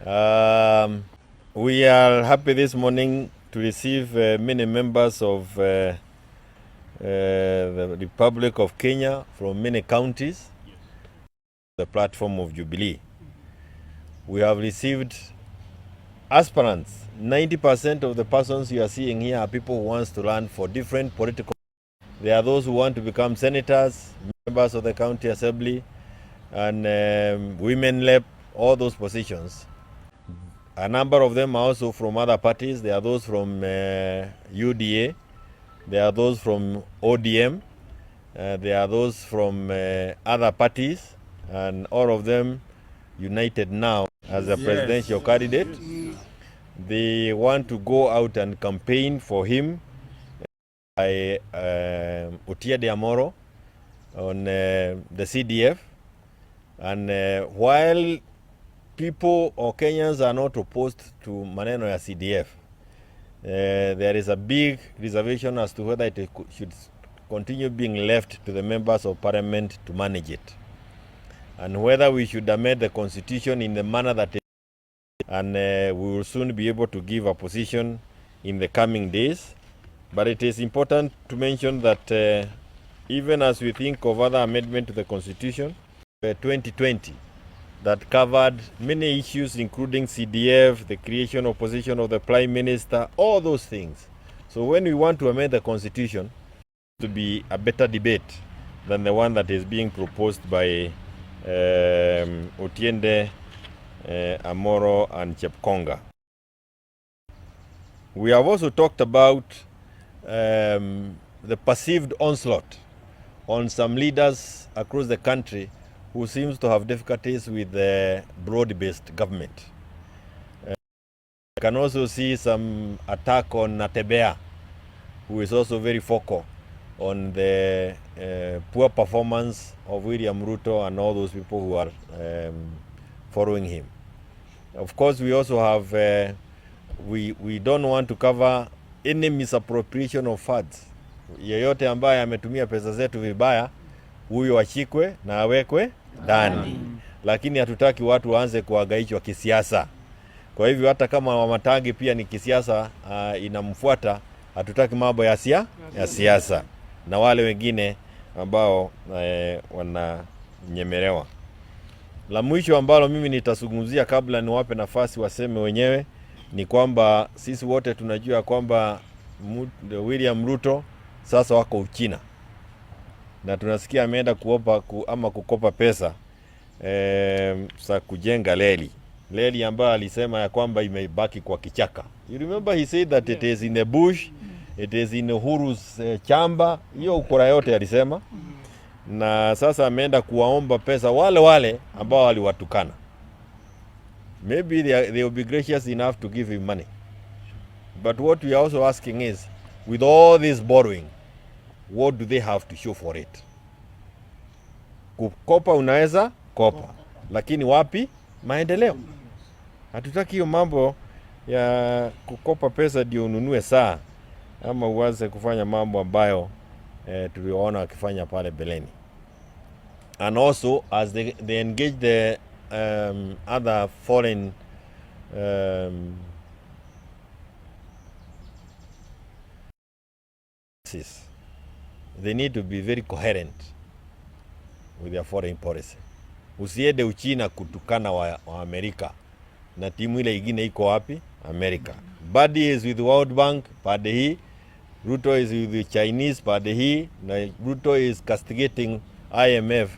We are happy this morning to receive many members of the Republic of Kenya from many counties, the platform of Jubilee. We have received aspirants. 90% of the persons you are seeing here are people who want to run for different political. There are those who want to become senators, members of the county assembly, and women rep, all those positions. A number of them are also from other parties. There are those from UDA, there are those from ODM, there are those from other parties, and all of them united now as a presidential candidate. They want to go out and campaign for him by Otiende Amolo on the CDF. And while people or Kenyans are not opposed to maneno ya CDF, there is a big reservation as to whether it should continue being left to the members of parliament to manage it, and whether we should amend the constitution in the manner that it is. And we will soon be able to give a position in the coming days. But it is important to mention that even as we think of other amendment to the constitution, 2020, that covered many issues, including CDF, the creation of position of the Prime Minister, all those things. So when we want to amend the Constitution, to be a better debate than the one that is being proposed by Otiende Amolo and Chepkonga. We have also talked about the perceived onslaught on some leaders across the country who seems to have difficulties with the broad-based government. You can also see some attack on Natebea, who is also very focal on the poor performance of William Ruto and all those people who are following him. Of course, we also have, we don't want to cover any misappropriation of funds. Yeyote ambaye ametumia pesa zetu vibaya, huyo ashikwe na awekwe ndani. Lakini hatutaki watu waanze kuhangaishwa kisiasa. Kwa hivyo hata kama Wamatangi pia ni kisiasa inamfuata, hatutaki mambo ya siasa na wale wengine ambao wananyemelewa. La mwisho ambalo mimi nitazungumzia kabla niwape nafasi waseme wenyewe ni kwamba sisi wote tunajua kwamba William Ruto sasa wako Uchina. Na tunasikia ameenda kukopa pesa za kujenga reli ambayo alisema ya kwamba imebaki kwa kichaka. You remember he said that it is in the bush, it is in Uhuru's chamba. Hiyo ukora yote alisema. Na sasa ameenda kuwaomba pesa wale ambao waliwatukana. Maybe they will be gracious enough to give him money. But what we are also asking is, with all this borrowing, what do they have to show for it? Kukopa unaweza kopa, lakini wapi maendeleo? Hatutaki hiyo mambo ya kukopa pesa ndio ununue saa ama uanze kufanya mambo ambayo tuliona wakifanya pale beleni. And also as they engage the other foreign they need to be very coherent with their foreign policy. Usiende Uchina kutukana wa Amerika na timu ile ingine iko wapi? Amerika. Badi is with World Bank pande hii, Ruto is with the Chinese pande hii, na Ruto is castigating IMF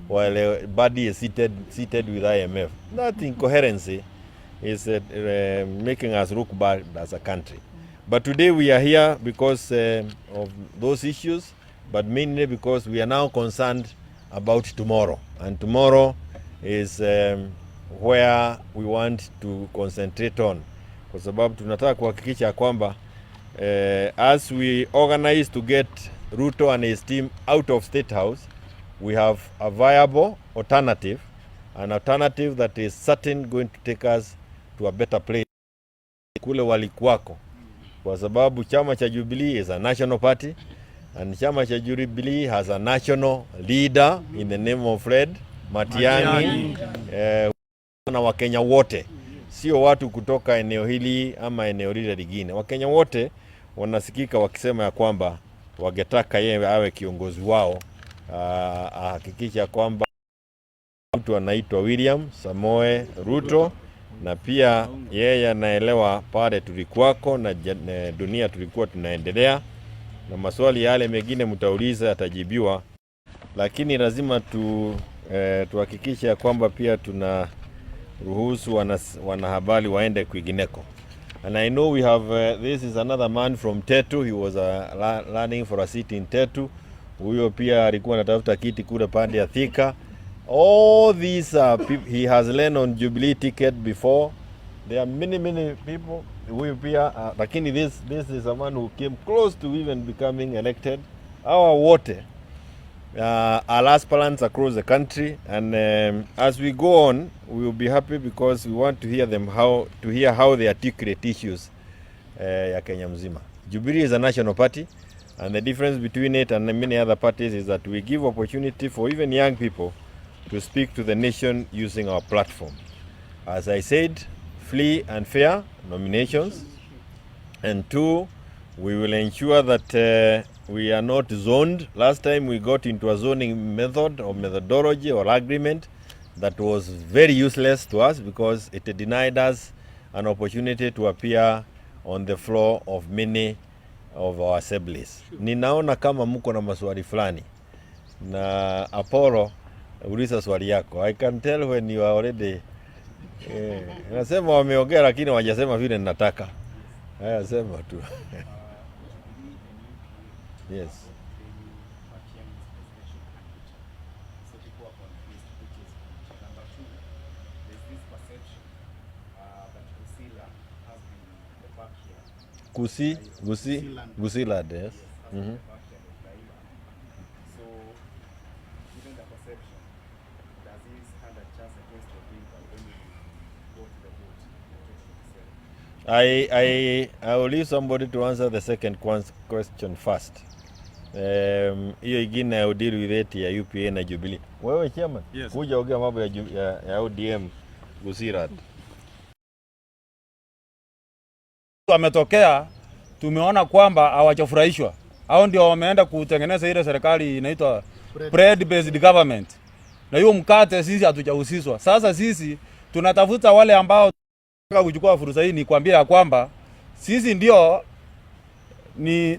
while Badi is seated with IMF. That incoherency is making us look bad as a country. But today we are here because of those issues, but mainly because we are now concerned about tomorrow. And tomorrow is where we want to concentrate on. Kwa sababu tunataka kuhakikisha kwamba as we organize to get Ruto and his team out of State House, we have a viable alternative, an alternative that is certain going to take us to a better place kule walikuwako. Kwa sababu chama cha Jubilee is a national party, and chama cha Jubilee has a national leader in the name of Fred Matiang'i na Wakenya wote. sio watu kutoka eneo hili ama eneo lile lingine. Wakenya wote wanasikika wakisema ya kwamba wangetaka yeye awe kiongozi wao, ahakikisha kwamba mtu anaitwa William Samoe Ruto, na pia yeye anaelewa pale tulikuwako na dunia tulikuwa tunaendelea, na maswali yale mengine mtauliza yatajibiwa, lakini lazima tuhakikisha kwamba pia tuna ruhusu wanahabari waende kwingineko. And I know we have this is another man from Tetu. He was running for a seat in Tetu. Huyo pia alikuwa anatafuta kiti kule pande ya Thika. All these people, he has learned on Jubilee ticket before. There are many people. Huyo pia lakini this is a man who came close to even becoming elected. Our wote are aspirants across the country, and as we go on, we will be happy because we want to hear them how they articulate issues ya Kenya mzima. Jubilee is a national party, and the difference between it and many other parties is that we give opportunity for even young people to speak to the nation using our platform. As I said, free and fair nominations, and 2, we will ensure that we are not zoned. Last time we got into a zoning method or methodology or agreement that was very useless to us because it denied us an opportunity to appear on the floor of many of our assemblies. Ninaona kama mko na maswali fulani, na Apollo, uliza swali yako. I can tell when you are already nasema wameongea lakini hawajasema vile ninataka. Haya, sema tu. Yes. Gusii land, yes. Mm-hmm. So, given the perception, does this stand a chance against your people when you go to the vote? I will leave somebody to answer the second question first. Hiyo ingine ya deal with it ya UPA na Jubilee. Wewe chairman, yes, kuja ongea mambo ya ODM Gusii land. Wametokea, tumeona kwamba hawajafurahishwa. Hao ndio wameenda kutengeneza ile serikali inaitwa bread based government. Na hiyo mkate sisi hatujahusishwa. Sasa sisi tunatafuta wale ambao tunataka kuchukua fursa hii, ni kuambia ya kwamba sisi ndio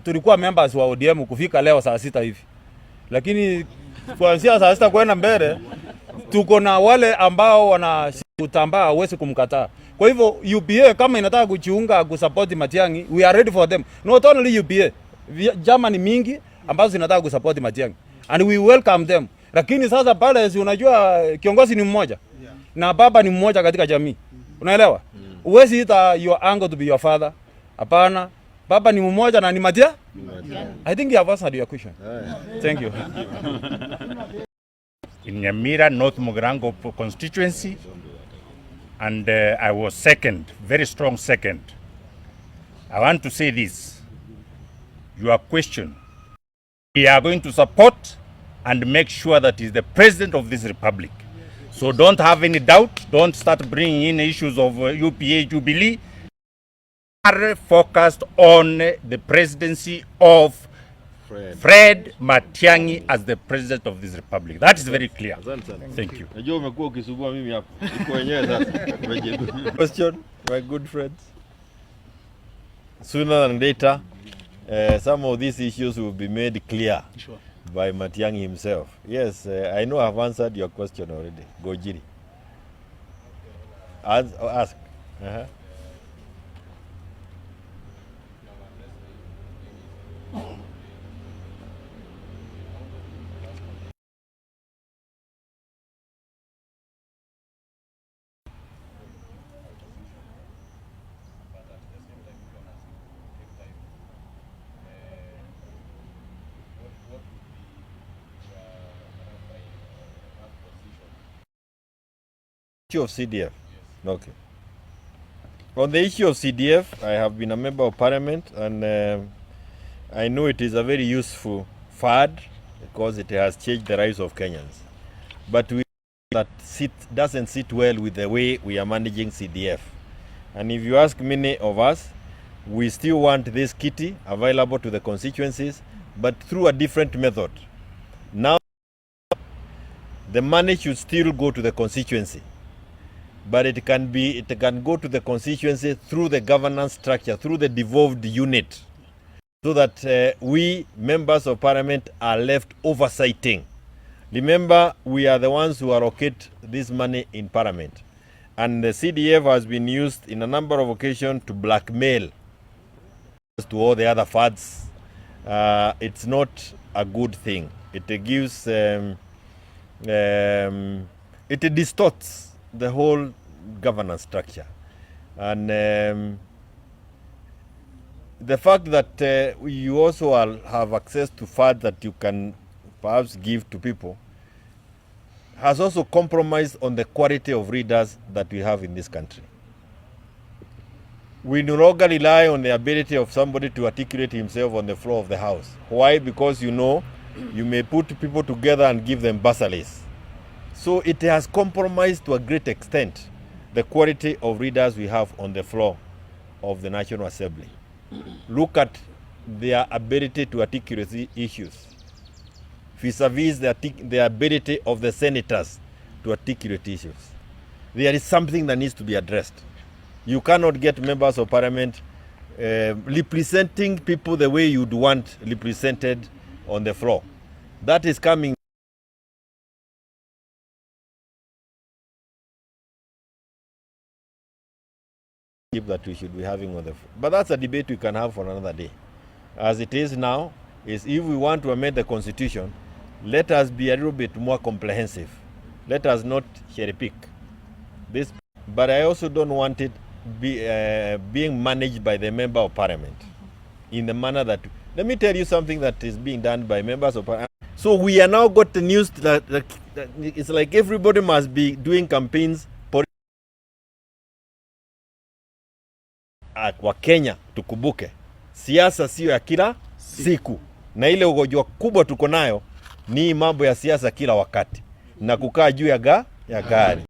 tulikuwa members wa ODM kufika leo saa 6 hivi. Lakini kuanzia saa 6 kwenda mbele tuko na wale ambao wanakutambaa uweze kumkataa. Kwa hivyo UPA kama inataka kujiunga kusupport Matiang'i, we are ready for them. Not only UPA, Germany mingi ambazo zinataka kusupport Matiang'i, and we welcome them. Lakini sasa pale, si unajua kiongozi ni mmoja, na baba ni mmoja katika jamii. Unaelewa? Uwezi ita your uncle to be your father. Hapana. Baba ni mmoja na ni Matiang'i. I think you have answered your question. Thank you. In Nyamira, North Mugirango constituency, and I was second, very strong second. I want to say this, your question, we are going to support and make sure that he is the president of this republic. So don't have any doubt, don't start bringing in issues of UPA, Jubilee. We are focused on the presidency of Fred Matiang'i as the president of this republic. That is very clear. Thank you. Najua umekuwa ukisumbua mimi hapa. Uko wenyewe sasa. Question, my good friends. Sooner than later, some of these issues will be made clear by Matiang'i himself. Yes, I know I've answered your question already. Gojiri. Ask. Of CDF. Okay. On the issue of CDF, I have been a member of parliament, and I know it is a very useful fund because it has changed the lives of Kenyans. But doesn't sit well with the way we are managing CDF. And if you ask many of us, we still want this kitty available to the constituencies, but through a different method. Now, the money should still go to the constituency, but it can go to the constituency through the governance structure, through the devolved unit, so that we members of parliament are left oversighting. Remember, we are the ones who allocate this money in parliament, and the CDF has been used in a number of occasions to blackmail to all the other fads. It's not a good thing. It gives it distorts the whole governance structure, and the fact that you also have access to funds that you can perhaps give to people has also compromised on the quality of leaders that we have in this country. We no longer rely on the ability of somebody to articulate himself on the floor of the House. Why? Because you may put people together and give them bursaries. So it has compromised to a great extent the quality of leaders we have on the floor of the National Assembly. Look at their ability to articulate issues vis-a-vis the ability of the senators to articulate issues. There is something that needs to be addressed. You cannot get members of parliament representing people the way you'd want represented on the floor. That is coming. That we should be having on the floor. But that's a debate we can have for another day. As it is now, is if we want to amend the constitution, let us be a little bit more comprehensive. Let us not cherry pick this. But I also don't want it being managed by the member of parliament in the manner that. Let me tell you something that is being done by members of parliament. So we are now got the news that it's like everybody must be doing campaigns. Kwa Kenya tukumbuke, siasa sio ya kila siku, na ile ugonjwa kubwa tuko nayo ni mambo ya siasa kila wakati na kukaa juu ya gari.